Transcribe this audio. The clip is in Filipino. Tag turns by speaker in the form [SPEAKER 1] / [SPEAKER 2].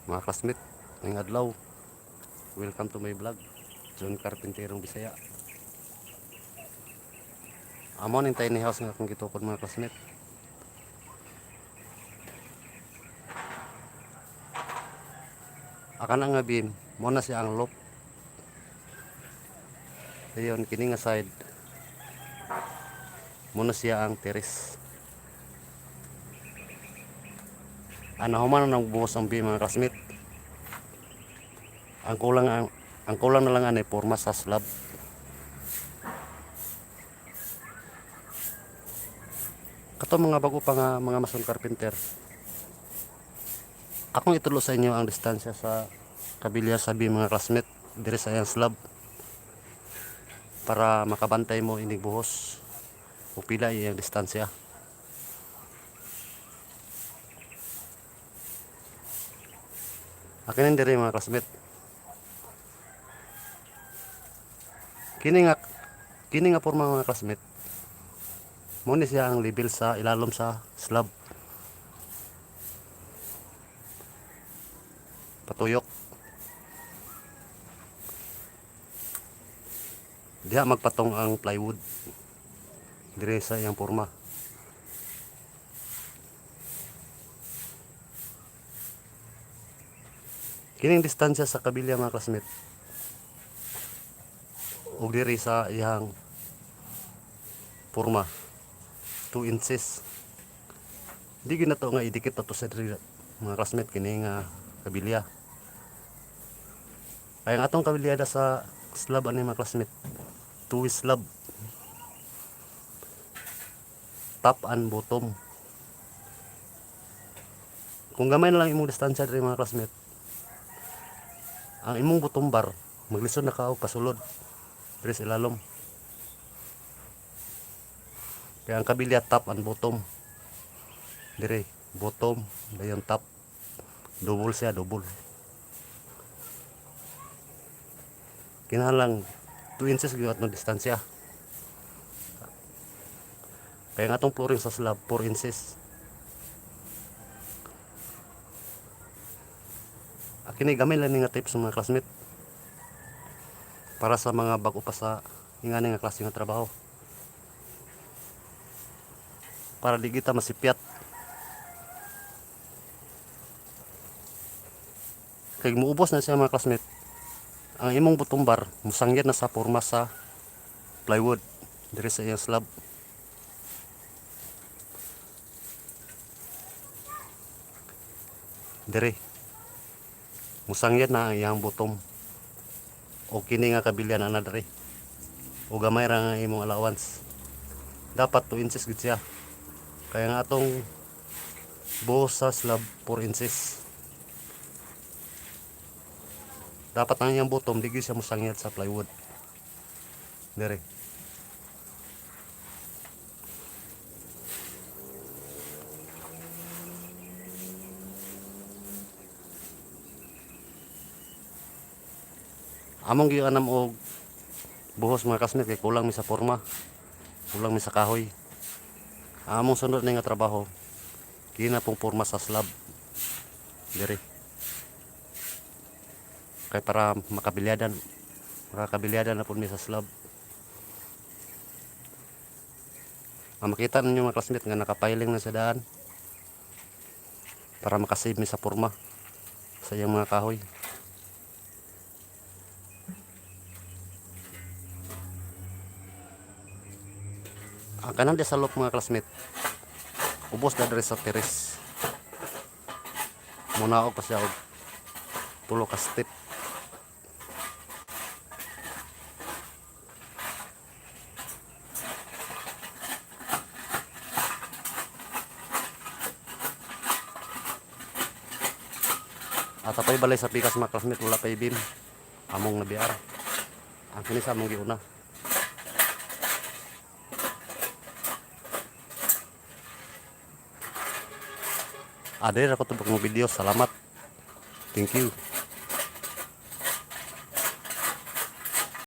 [SPEAKER 1] Mga classmate, ngayong adlaw, welcome to my vlog. John Carpinterong Bisaya. Amo ning tiny house nga akong gitukod mga classmate. Akan nga beam, mo na siya ang loft. Ayun, kini nga side, mo na siya ang terrace. Human na nang buhos ang beam mga classmate. Ang kulang na lang anay porma sa slab. Kato mga bago pa nga mga mason carpenter. Akong itulo sa inyo ang distansya sa kabilya sa beam mga classmate dire sa iyang slab para makabantay mo inig buhos o pila iyang distansya. Akin dire mga classmate. Kini nga porma mga classmate. Mo ni siya ang level sa ilalom sa slab. Patuyok. Diha magpatong ang plywood dire sa iyang porma. Kining distansya sa kabilya mga classmate ug dire sa iyang porma 2 inches. Di ginato nga idikit to sa dire mga classmate kini nga kabilya. Kaya ang atong kabilyada sa slab ani mga classmate, 2 slab, top and bottom. Kung gamay na lang imong distansya dire mga classmate, ang imong bottom bar maglisod na ka og pasulod dire sa ilalom. Kaya ang kabilya top and bottom. Dire bottom dayon top. Double siya, double. Kinahanglan 2 inches gyud atong distansya. Kaya nga atong flooring sa slab 4 inches. Kini gamay lang ni nga tips mga classmate para sa mga bago pa sa ingani nga klase nga trabaho, para di kita masipyat. Kay muubos na siya mga classmate, ang imong bottom bar musangyad na sa porma sa plywood dire sa iyang slab. Dire musangyad na ang iyang bottom o kini nga kabilyan ana dire o gamay ra nga imong allowance. Dapat 2 inches gid siya. Kaya nga atong buhos sa slab 4 inches. Dapat ang iyang bottom di siya musangyad sa plywood. Dire. Among gianam og buhos mga classmate kay kulang mi sa porma, kulang mi sa kahoy. Among sunod na nga trabaho kina pong porma sa slab dire, kay para makabiliadan na po mi sa slab. Makita ninyo mga classmate nga nakapiling na sa daan para makasave mi sa porma sa iyang mga kahoy. Ang kanan di sa loop mga classmate, ubos na dire sa terrace. Muna pa siya og 3 ka step. At apay balay sa pikas mga classmate, wala pay beam. Among nabiar. Ang kini sa among giuna. Adre ako tubok ng video. Salamat. Thank you.